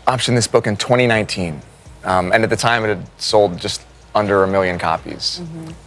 optioned this book in 2019, and at the time it had sold just under 1 million copies.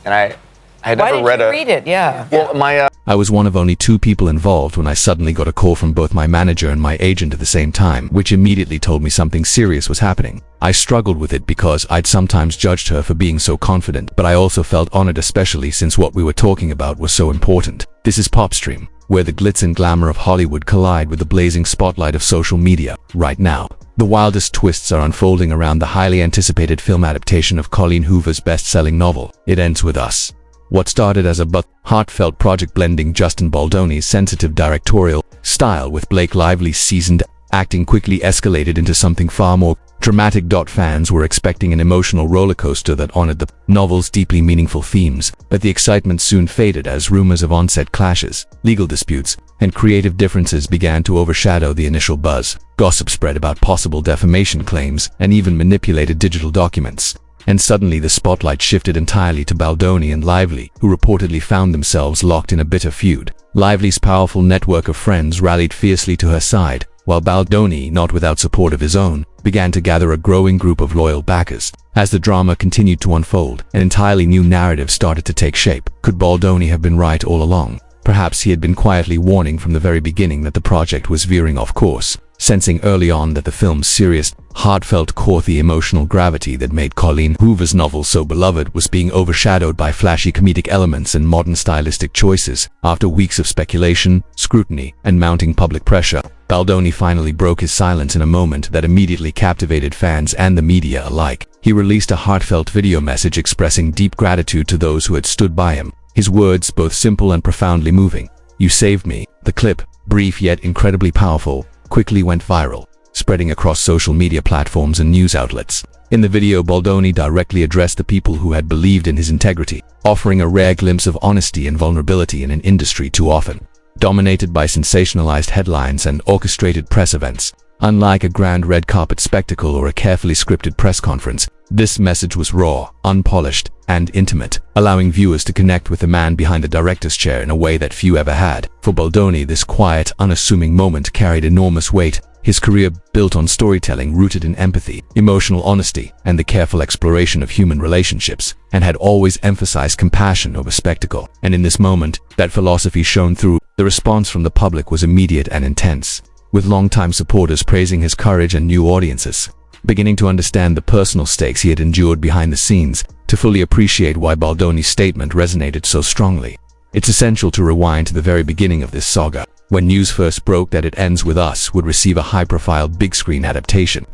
And I had Why never did read you a. read it? Yeah. Well, I was one of only 2 people involved when I suddenly got a call from both my manager and my agent at the same time, which immediately told me something serious was happening. I struggled with it because I'd sometimes judged her for being so confident, but I also felt honored, especially since what we were talking about was so important. This is Popstream, where the glitz and glamour of Hollywood collide with the blazing spotlight of social media. Right now, the wildest twists are unfolding around the highly anticipated film adaptation of Colleen Hoover's best-selling novel, It Ends With Us. What started as a heartfelt project blending Justin Baldoni's sensitive directorial style with Blake Lively's seasoned acting quickly escalated into something far more dramatic. Fans were expecting an emotional rollercoaster that honored the novel's deeply meaningful themes, but the excitement soon faded as rumors of on-set clashes, legal disputes, and creative differences began to overshadow the initial buzz. Gossip spread about possible defamation claims and even manipulated digital documents. And suddenly the spotlight shifted entirely to Baldoni and Lively, who reportedly found themselves locked in a bitter feud. Lively's powerful network of friends rallied fiercely to her side, while Baldoni, not without support of his own, began to gather a growing group of loyal backers. As the drama continued to unfold, an entirely new narrative started to take shape. Could Baldoni have been right all along? Perhaps he had been quietly warning from the very beginning that the project was veering off course, sensing early on that the film's serious, heartfelt core, the emotional gravity that made Colleen Hoover's novel so beloved, was being overshadowed by flashy comedic elements and modern stylistic choices. After weeks of speculation, scrutiny, and mounting public pressure, Baldoni finally broke his silence in a moment that immediately captivated fans and the media alike. He released a heartfelt video message expressing deep gratitude to those who had stood by him. His words, both simple and profoundly moving, "You saved me." The clip, brief yet incredibly powerful, quickly went viral, spreading across social media platforms and news outlets. In the video, Baldoni directly addressed the people who had believed in his integrity, offering a rare glimpse of honesty and vulnerability in an industry too often dominated by sensationalized headlines and orchestrated press events. Unlike a grand red carpet spectacle or a carefully scripted press conference, this message was raw, unpolished, and intimate, allowing viewers to connect with the man behind the director's chair in a way that few ever had. For Baldoni, this quiet, unassuming moment carried enormous weight. His career built on storytelling rooted in empathy, emotional honesty, and the careful exploration of human relationships, and had always emphasized compassion over spectacle. And in this moment, that philosophy shone through. The response from the public was immediate and intense, with longtime supporters praising his courage and new audiences beginning to understand the personal stakes he had endured behind the scenes to fully appreciate why Baldoni's statement resonated so strongly. It's essential to rewind to the very beginning of this saga, when news first broke that It Ends With Us would receive a high-profile big-screen adaptation.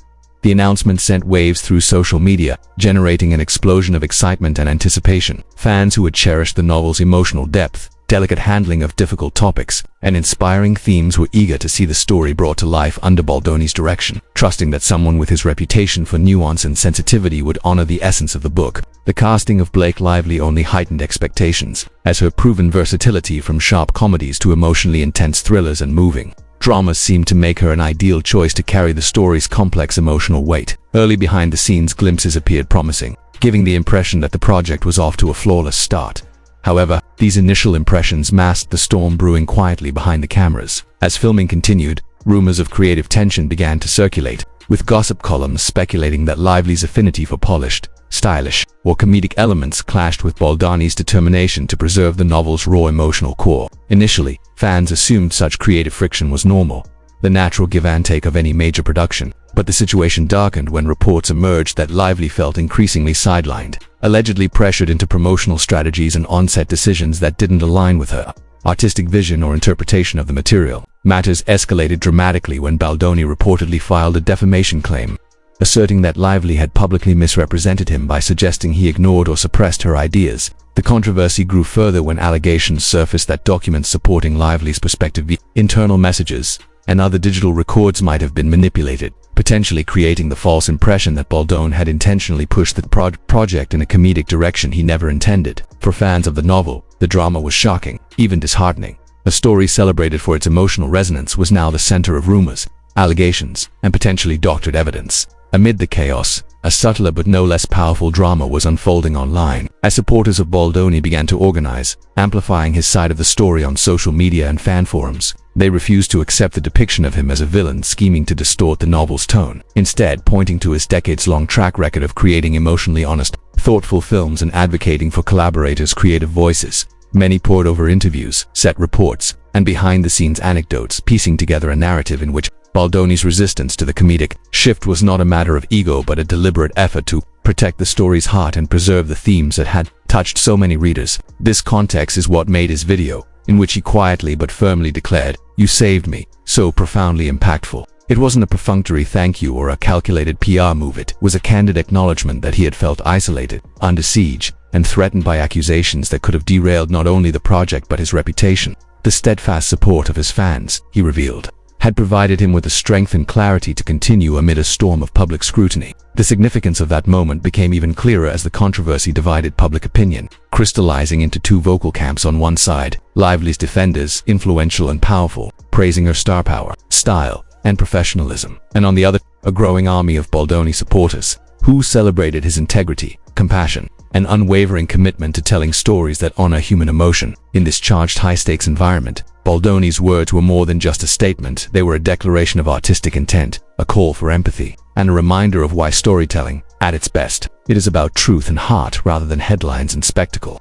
The announcement sent waves through social media, generating an explosion of excitement and anticipation. Fans who had cherished the novel's emotional depth, delicate handling of difficult topics, and inspiring themes were eager to see the story brought to life under Baldoni's direction, trusting that someone with his reputation for nuance and sensitivity would honor the essence of the book. The casting of Blake Lively only heightened expectations, as her proven versatility from sharp comedies to emotionally intense thrillers and moving dramas seemed to make her an ideal choice to carry the story's complex emotional weight. Early behind-the-scenes glimpses appeared promising, giving the impression that the project was off to a flawless start. However, these initial impressions masked the storm brewing quietly behind the cameras. As filming continued, rumors of creative tension began to circulate, with gossip columns speculating that Lively's affinity for polished, stylish, or comedic elements clashed with Baldoni's determination to preserve the novel's raw emotional core. Initially, fans assumed such creative friction was normal, the natural give and take of any major production. But the situation darkened when reports emerged that Lively felt increasingly sidelined, allegedly pressured into promotional strategies and on-set decisions that didn't align with her artistic vision or interpretation of the material. Matters escalated dramatically when Baldoni reportedly filed a defamation claim, asserting that Lively had publicly misrepresented him by suggesting he ignored or suppressed her ideas. The controversy grew further when allegations surfaced that documents supporting Lively's perspective, internal messages, and other digital records might have been manipulated, potentially creating the false impression that Baldoni had intentionally pushed the project in a comedic direction he never intended. For fans of the novel, the drama was shocking, even disheartening. A story celebrated for its emotional resonance was now the center of rumors, allegations, and potentially doctored evidence. Amid the chaos, a subtler but no less powerful drama was unfolding online. As supporters of Baldoni began to organize, amplifying his side of the story on social media and fan forums, they refused to accept the depiction of him as a villain scheming to distort the novel's tone, instead pointing to his decades-long track record of creating emotionally honest, thoughtful films and advocating for collaborators' creative voices. Many pored over interviews, set reports, and behind-the-scenes anecdotes, piecing together a narrative in which Baldoni's resistance to the comedic shift was not a matter of ego but a deliberate effort to protect the story's heart and preserve the themes that had touched so many readers. This context is what made his video, in which he quietly but firmly declared, "You saved me," so profoundly impactful. It wasn't a perfunctory thank you or a calculated PR move. It was a candid acknowledgement that he had felt isolated, under siege, and threatened by accusations that could have derailed not only the project but his reputation. The steadfast support of his fans, he revealed, had provided him with the strength and clarity to continue amid a storm of public scrutiny. The significance of that moment became even clearer as the controversy divided public opinion, crystallizing into two vocal camps. On one side, Lively's defenders, influential and powerful, praising her star power, style, and professionalism, and on the other, a growing army of Baldoni supporters, who celebrated his integrity, compassion, and unwavering commitment to telling stories that honor human emotion. In this charged high-stakes environment, Baldoni's words were more than just a statement. They were a declaration of artistic intent, a call for empathy, and a reminder of why storytelling, at its best, it is about truth and heart rather than headlines and spectacle.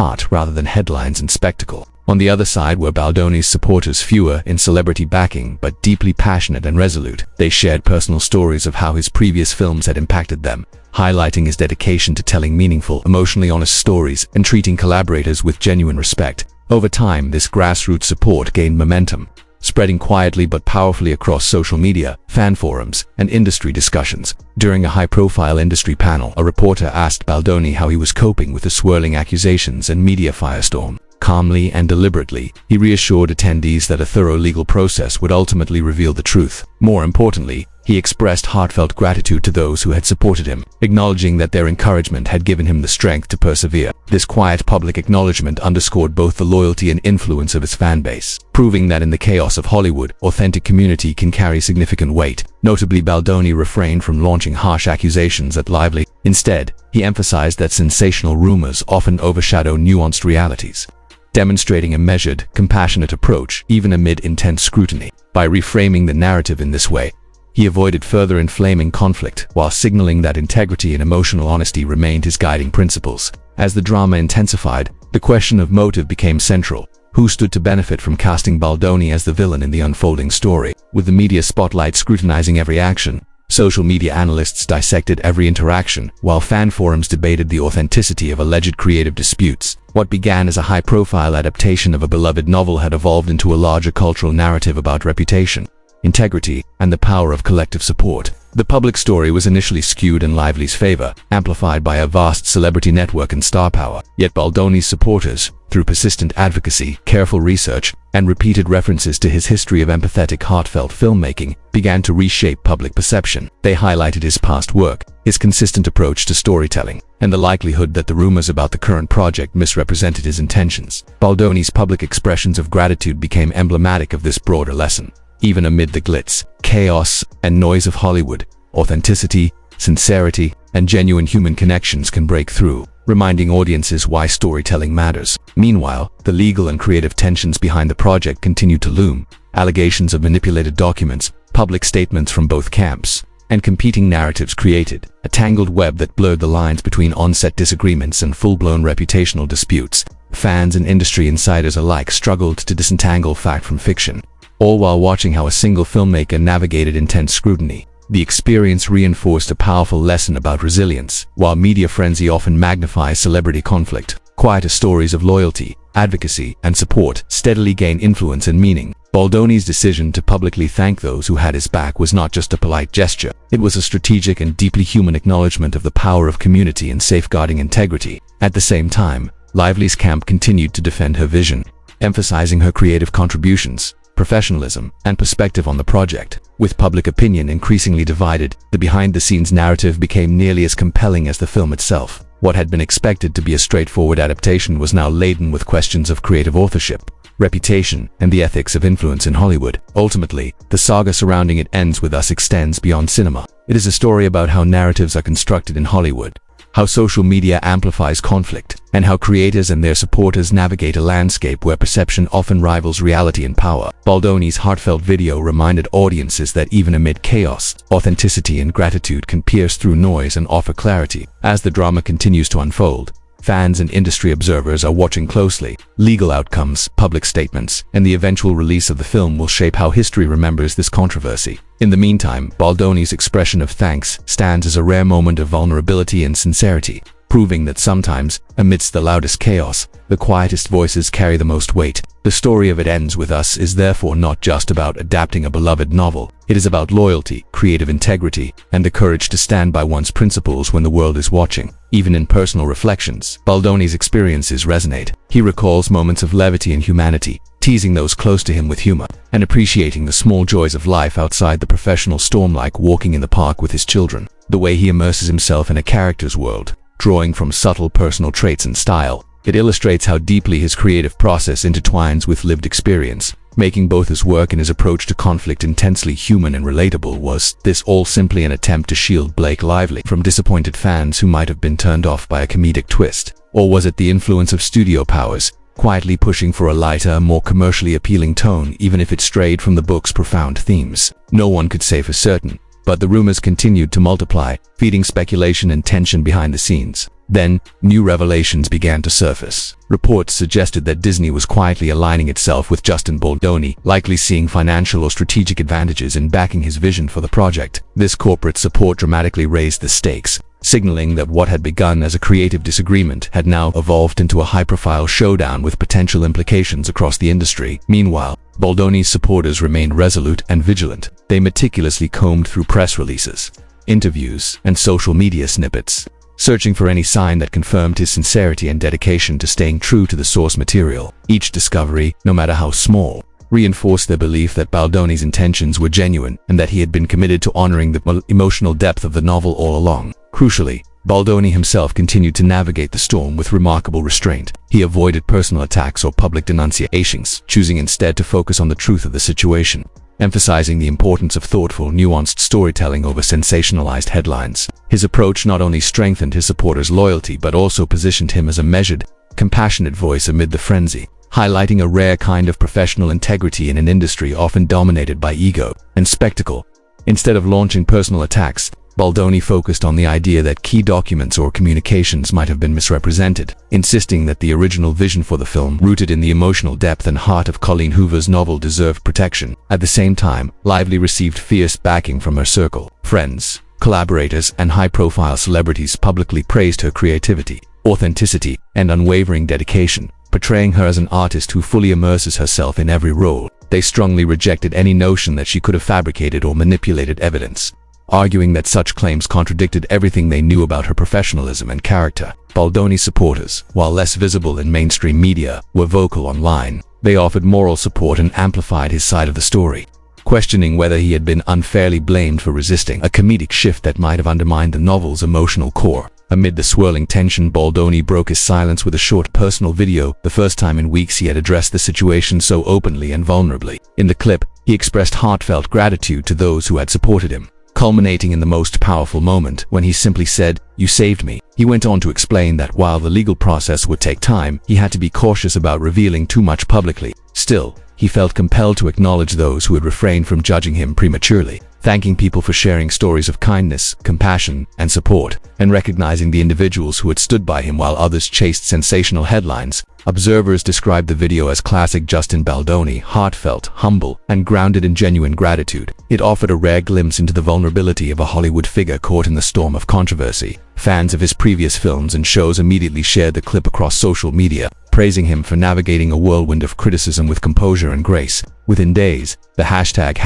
On the other side were Baldoni's supporters, fewer in celebrity backing but deeply passionate and resolute. They shared personal stories of how his previous films had impacted them, highlighting his dedication to telling meaningful, emotionally honest stories and treating collaborators with genuine respect. Over time, this grassroots support gained momentum, spreading quietly but powerfully across social media, fan forums, and industry discussions. During a high-profile industry panel, a reporter asked Baldoni how he was coping with the swirling accusations and media firestorm. Calmly and deliberately, he reassured attendees that a thorough legal process would ultimately reveal the truth. More importantly, he expressed heartfelt gratitude to those who had supported him, acknowledging that their encouragement had given him the strength to persevere. This quiet public acknowledgement underscored both the loyalty and influence of his fan base, proving that in the chaos of Hollywood, authentic community can carry significant weight. Notably, Baldoni refrained from launching harsh accusations at Lively. Instead, he emphasized that sensational rumors often overshadow nuanced realities, demonstrating a measured, compassionate approach even amid intense scrutiny. By reframing the narrative in this way, he avoided further inflaming conflict while signaling that integrity and emotional honesty remained his guiding principles. As the drama intensified, the question of motive became central. Who stood to benefit from casting Baldoni as the villain in the unfolding story? With the media spotlight scrutinizing every action, social media analysts dissected every interaction, while fan forums debated the authenticity of alleged creative disputes. What began as a high-profile adaptation of a beloved novel had evolved into a larger cultural narrative about reputation, integrity, and the power of collective support. The public story was initially skewed in Lively's favor, amplified by a vast celebrity network and star power. Yet Baldoni's supporters, through persistent advocacy, careful research, and repeated references to his history of empathetic, heartfelt filmmaking, began to reshape public perception. They highlighted his past work, his consistent approach to storytelling, and the likelihood that the rumors about the current project misrepresented his intentions. Baldoni's public expressions of gratitude became emblematic of this broader lesson. Even amid the glitz, chaos, and noise of Hollywood, authenticity, sincerity, and genuine human connections can break through, reminding audiences why storytelling matters. Meanwhile, the legal and creative tensions behind the project continued to loom. Allegations of manipulated documents, public statements from both camps, and competing narratives created a tangled web that blurred the lines between on-set disagreements and full-blown reputational disputes. Fans and industry insiders alike struggled to disentangle fact from fiction, all while watching how a single filmmaker navigated intense scrutiny. The experience reinforced a powerful lesson about resilience. While media frenzy often magnifies celebrity conflict, quieter stories of loyalty, advocacy, and support steadily gain influence and meaning. Baldoni's decision to publicly thank those who had his back was not just a polite gesture. It was a strategic and deeply human acknowledgement of the power of community and safeguarding integrity. At the same time, Lively's camp continued to defend her vision, emphasizing her creative contributions, professionalism, and perspective on the project. With public opinion increasingly divided, the behind-the-scenes narrative became nearly as compelling as the film itself. What had been expected to be a straightforward adaptation was now laden with questions of creative authorship, reputation, and the ethics of influence in Hollywood. Ultimately, the saga surrounding it ends with us extends beyond cinema. It is a story about how narratives are constructed in Hollywood, how social media amplifies conflict, and how creators and their supporters navigate a landscape where perception often rivals reality and power. Baldoni's heartfelt video reminded audiences that even amid chaos, authenticity and gratitude can pierce through noise and offer clarity. As the drama continues to unfold, fans and industry observers are watching closely. Legal outcomes, public statements, and the eventual release of the film will shape how history remembers this controversy. In the meantime, Baldoni's expression of thanks stands as a rare moment of vulnerability and sincerity, proving that sometimes, amidst the loudest chaos, the quietest voices carry the most weight. The story of It Ends With Us is therefore not just about adapting a beloved novel. It is about loyalty, creative integrity, and the courage to stand by one's principles when the world is watching. Even in personal reflections, Baldoni's experiences resonate. He recalls moments of levity and humanity, teasing those close to him with humor, and appreciating the small joys of life outside the professional storm, like walking in the park with his children. The way he immerses himself in a character's world, drawing from subtle personal traits and style, it illustrates how deeply his creative process intertwines with lived experience, making both his work and his approach to conflict intensely human and relatable. Was this all simply an attempt to shield Blake Lively from disappointed fans who might have been turned off by a comedic twist? Or was it the influence of studio powers, quietly pushing for a lighter, more commercially appealing tone, even if it strayed from the book's profound themes? No one could say for certain, but the rumors continued to multiply, feeding speculation and tension behind the scenes. Then, new revelations began to surface. Reports suggested that Disney was quietly aligning itself with Justin Baldoni, likely seeing financial or strategic advantages in backing his vision for the project. This corporate support dramatically raised the stakes, signaling that what had begun as a creative disagreement had now evolved into a high-profile showdown with potential implications across the industry. Meanwhile, Baldoni's supporters remained resolute and vigilant. They meticulously combed through press releases, interviews, and social media snippets, searching for any sign that confirmed his sincerity and dedication to staying true to the source material. Each discovery, no matter how small, reinforced their belief that Baldoni's intentions were genuine and that he had been committed to honoring the emotional depth of the novel all along. Crucially, Baldoni himself continued to navigate the storm with remarkable restraint. He avoided personal attacks or public denunciations, choosing instead to focus on the truth of the situation, emphasizing the importance of thoughtful, nuanced storytelling over sensationalized headlines. His approach not only strengthened his supporters' loyalty but also positioned him as a measured, compassionate voice amid the frenzy, highlighting a rare kind of professional integrity in an industry often dominated by ego and spectacle. Instead of launching personal attacks, Baldoni focused on the idea that key documents or communications might have been misrepresented, insisting that the original vision for the film, rooted in the emotional depth and heart of Colleen Hoover's novel, deserved protection. At the same time, Lively received fierce backing from her circle. Friends, collaborators, and high-profile celebrities publicly praised her creativity, authenticity, and unwavering dedication, portraying her as an artist who fully immerses herself in every role. They strongly rejected any notion that she could have fabricated or manipulated evidence, arguing that such claims contradicted everything they knew about her professionalism and character. Baldoni's supporters, while less visible in mainstream media, were vocal online. They offered moral support and amplified his side of the story, questioning whether he had been unfairly blamed for resisting a comedic shift that might have undermined the novel's emotional core. Amid the swirling tension, Baldoni broke his silence with a short personal video, the first time in weeks he had addressed the situation so openly and vulnerably. In the clip, he expressed heartfelt gratitude to those who had supported him, culminating in the most powerful moment when he simply said, "You saved me." He went on to explain that while the legal process would take time, he had to be cautious about revealing too much publicly. Still, he felt compelled to acknowledge those who had refrained from judging him prematurely, thanking people for sharing stories of kindness, compassion, and support, and recognizing the individuals who had stood by him while others chased sensational headlines. Observers described the video as classic Justin Baldoni, heartfelt, humble, and grounded in genuine gratitude. It offered a rare glimpse into the vulnerability of a Hollywood figure caught in the storm of controversy. Fans of his previous films and shows immediately shared the clip across social media, praising him for navigating a whirlwind of criticism with composure and grace. Within days, the hashtag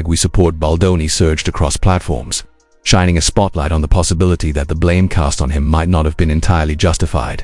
#WeSupportBaldoni surged across platforms, shining a spotlight on the possibility that the blame cast on him might not have been entirely justified.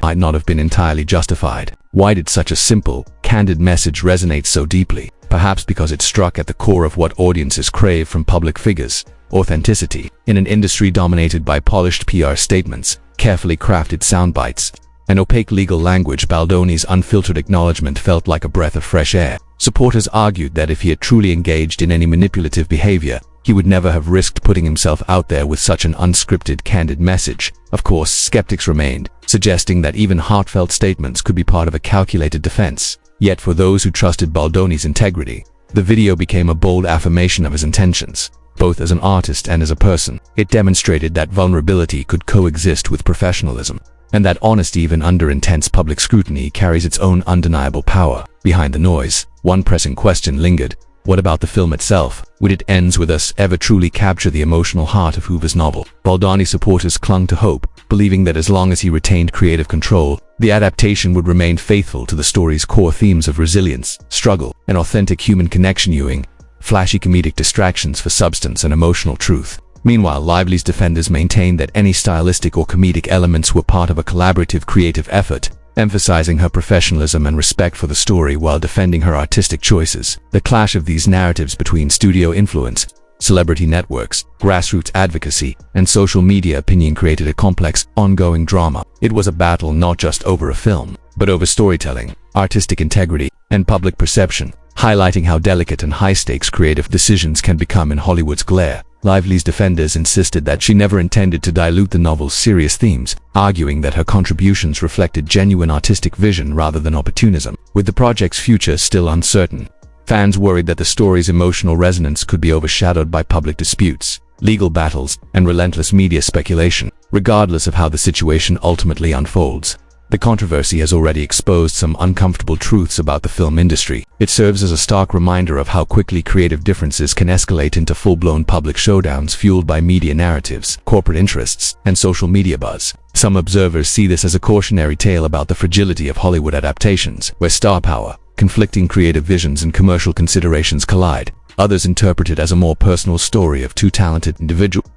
Why did such a simple, candid message resonate so deeply? Perhaps because it struck at the core of what audiences crave from public figures: authenticity. In an industry dominated by polished PR statements, carefully crafted soundbites, and opaque legal language, Baldoni's unfiltered acknowledgement felt like a breath of fresh air. Supporters argued that if he had truly engaged in any manipulative behavior, he would never have risked putting himself out there with such an unscripted, candid message. Of course, skeptics remained, suggesting that even heartfelt statements could be part of a calculated defense. Yet for those who trusted Baldoni's integrity, the video became a bold affirmation of his intentions. Both as an artist and as a person, it demonstrated that vulnerability could coexist with professionalism, and that honesty, even under intense public scrutiny, carries its own undeniable power. Behind the noise, one pressing question lingered. What about the film itself? Would it ends with us ever truly capture the emotional heart of Hoover's novel? Baldoni supporters clung to hope, believing that as long as he retained creative control, the adaptation would remain faithful to the story's core themes of resilience, struggle, and authentic human connection, viewing flashy comedic distractions for substance and emotional truth. Meanwhile, Lively's defenders maintained that any stylistic or comedic elements were part of a collaborative creative effort, emphasizing her professionalism and respect for the story while defending her artistic choices. The clash of these narratives between studio influence, celebrity networks, grassroots advocacy, and social media opinion created a complex, ongoing drama. It was a battle not just over a film, but over storytelling, artistic integrity, and public perception, highlighting how delicate and high-stakes creative decisions can become in Hollywood's glare. Lively's defenders insisted that she never intended to dilute the novel's serious themes, arguing that her contributions reflected genuine artistic vision rather than opportunism. With the project's future still uncertain, fans worried that the story's emotional resonance could be overshadowed by public disputes, legal battles, and relentless media speculation. Regardless of how the situation ultimately unfolds, the controversy has already exposed some uncomfortable truths about the film industry. It serves as a stark reminder of how quickly creative differences can escalate into full-blown public showdowns fueled by media narratives, corporate interests, and social media buzz. Some observers see this as a cautionary tale about the fragility of Hollywood adaptations, where star power, conflicting creative visions, and commercial considerations collide. Others interpret it as a more personal story of two talented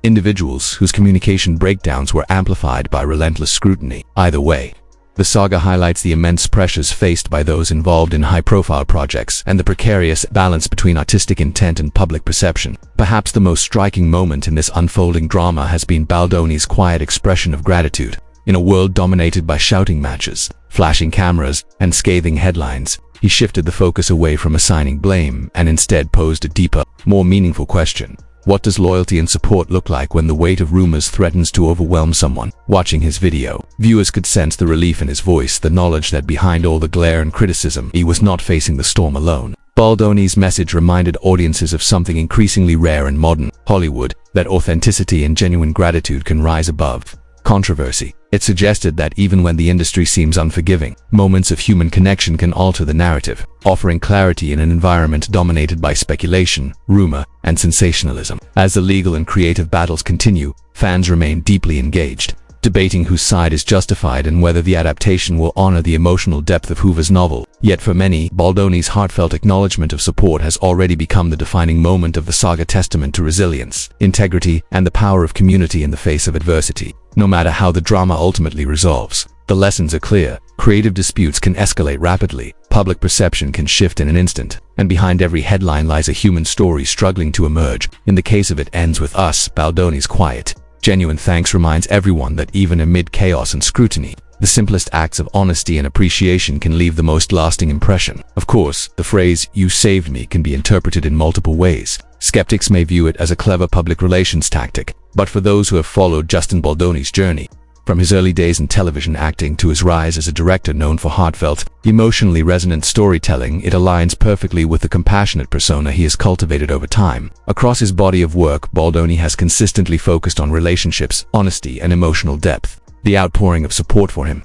individuals whose communication breakdowns were amplified by relentless scrutiny. Either way, the saga highlights the immense pressures faced by those involved in high-profile projects and the precarious balance between artistic intent and public perception. Perhaps the most striking moment in this unfolding drama has been Baldoni's quiet expression of gratitude. In a world dominated by shouting matches, flashing cameras, and scathing headlines, he shifted the focus away from assigning blame and instead posed a deeper, more meaningful question. What does loyalty and support look like when the weight of rumors threatens to overwhelm someone? Watching his video, viewers could sense the relief in his voice, the knowledge that behind all the glare and criticism, he was not facing the storm alone. Baldoni's message reminded audiences of something increasingly rare in modern Hollywood, that authenticity and genuine gratitude can rise above controversy. It suggested that even when the industry seems unforgiving, moments of human connection can alter the narrative, offering clarity in an environment dominated by speculation, rumor, and sensationalism. As the legal and creative battles continue, fans remain deeply engaged, debating whose side is justified and whether the adaptation will honor the emotional depth of Hoover's novel. Yet for many, Baldoni's heartfelt acknowledgement of support has already become the defining moment of the saga, testament to resilience, integrity, and the power of community in the face of adversity. No matter how the drama ultimately resolves, the lessons are clear. Creative disputes can escalate rapidly, public perception can shift in an instant, and behind every headline lies a human story struggling to emerge. In the case of It Ends With Us, Baldoni's quiet, genuine thanks reminds everyone that even amid chaos and scrutiny, the simplest acts of honesty and appreciation can leave the most lasting impression. Of course, the phrase, "You saved me," can be interpreted in multiple ways. Skeptics may view it as a clever public relations tactic, but for those who have followed Justin Baldoni's journey, from his early days in television acting to his rise as a director known for heartfelt, emotionally resonant storytelling, it aligns perfectly with the compassionate persona he has cultivated over time. Across his body of work, Baldoni has consistently focused on relationships, honesty, and emotional depth. The outpouring of support for him,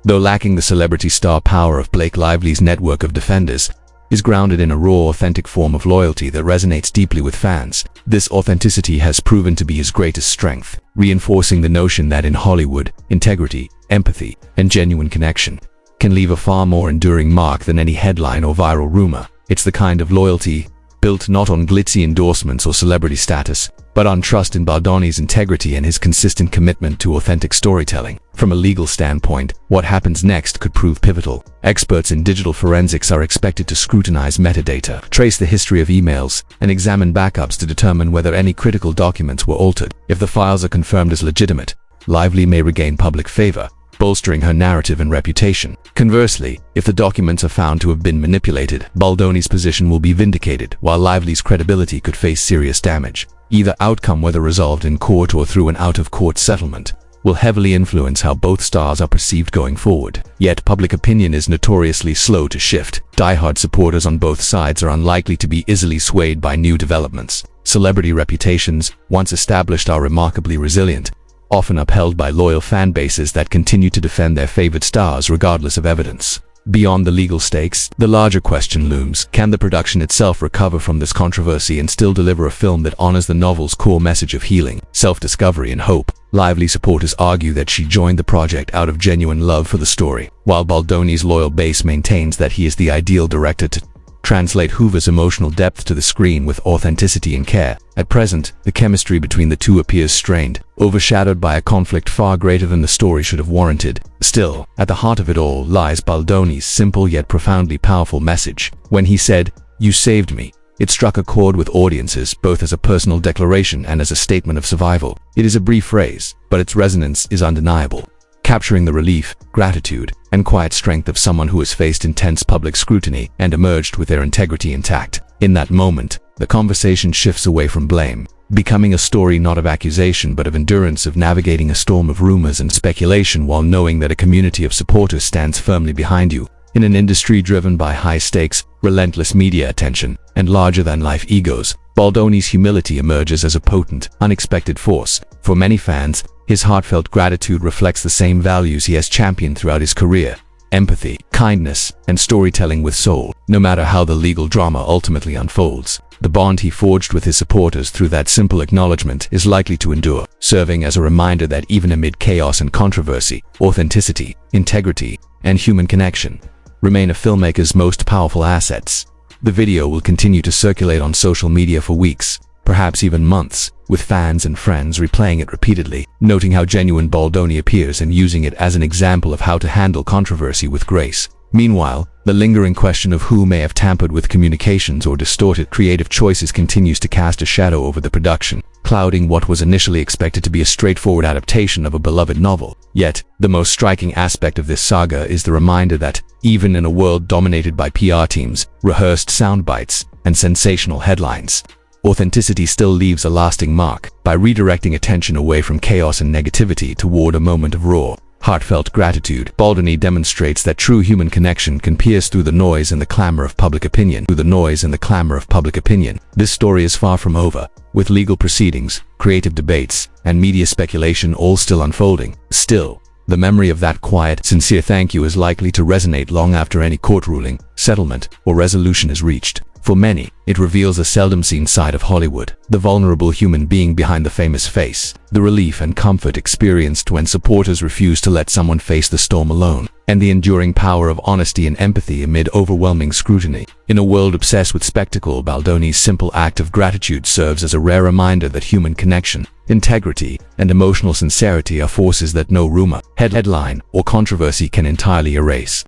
though lacking the celebrity star power of Blake Lively's network of defenders, is grounded in a raw, authentic form of loyalty that resonates deeply with fans. This authenticity has proven to be his greatest strength, reinforcing the notion that in Hollywood, integrity, empathy, and genuine connection can leave a far more enduring mark than any headline or viral rumor. It's the kind of loyalty built not on glitzy endorsements or celebrity status, but on trust in Baldoni's integrity and his consistent commitment to authentic storytelling. From a legal standpoint, what happens next could prove pivotal. Experts in digital forensics are expected to scrutinize metadata, trace the history of emails, and examine backups to determine whether any critical documents were altered. If the files are confirmed as legitimate, Lively may regain public favor, bolstering her narrative and reputation. Conversely, if the documents are found to have been manipulated, Baldoni's position will be vindicated, while Lively's credibility could face serious damage. Either outcome, whether resolved in court or through an out-of-court settlement, will heavily influence how both stars are perceived going forward. Yet public opinion is notoriously slow to shift. Die-hard supporters on both sides are unlikely to be easily swayed by new developments. Celebrity reputations, once established, are remarkably resilient, often upheld by loyal fan bases that continue to defend their favorite stars regardless of evidence. Beyond the legal stakes, the larger question looms: can the production itself recover from this controversy and still deliver a film that honors the novel's core message of healing, self-discovery, and hope? Lively supporters argue that she joined the project out of genuine love for the story, while Baldoni's loyal base maintains that he is the ideal director to translate Hoover's emotional depth to the screen with authenticity and care. At present, the chemistry between the two appears strained, overshadowed by a conflict far greater than the story should have warranted. Still, at the heart of it all lies Baldoni's simple yet profoundly powerful message. When he said, "You saved me," it struck a chord with audiences, both as a personal declaration and as a statement of survival. It is a brief phrase, but its resonance is undeniable, capturing the relief, gratitude, and quiet strength of someone who has faced intense public scrutiny and emerged with their integrity intact. In that moment, the conversation shifts away from blame, becoming a story not of accusation but of endurance, of navigating a storm of rumors and speculation while knowing that a community of supporters stands firmly behind you. In an industry driven by high stakes, relentless media attention, and larger-than-life egos, Baldoni's humility emerges as a potent, unexpected force. For many fans, his heartfelt gratitude reflects the same values he has championed throughout his career: empathy, kindness, and storytelling with soul. No matter how the legal drama ultimately unfolds, the bond he forged with his supporters through that simple acknowledgement is likely to endure, serving as a reminder that even amid chaos and controversy, authenticity, integrity, and human connection remain a filmmaker's most powerful assets. The video will continue to circulate on social media for weeks, perhaps even months, with fans and friends replaying it repeatedly, noting how genuine Baldoni appears and using it as an example of how to handle controversy with grace. Meanwhile, the lingering question of who may have tampered with communications or distorted creative choices continues to cast a shadow over the production, clouding what was initially expected to be a straightforward adaptation of a beloved novel. Yet, the most striking aspect of this saga is the reminder that, even in a world dominated by PR teams, rehearsed soundbites, and sensational headlines, authenticity still leaves a lasting mark. By redirecting attention away from chaos and negativity toward a moment of raw, heartfelt gratitude, Baldoni demonstrates that true human connection can pierce through the noise and the clamor of public opinion. This story is far from over, with legal proceedings, creative debates, and media speculation all still unfolding. Still, the memory of that quiet, sincere thank you is likely to resonate long after any court ruling, settlement, or resolution is reached. For many, it reveals a seldom-seen side of Hollywood: the vulnerable human being behind the famous face, the relief and comfort experienced when supporters refuse to let someone face the storm alone, and the enduring power of honesty and empathy amid overwhelming scrutiny. In a world obsessed with spectacle, Baldoni's simple act of gratitude serves as a rare reminder that human connection, integrity, and emotional sincerity are forces that no rumor, headline, or controversy can entirely erase.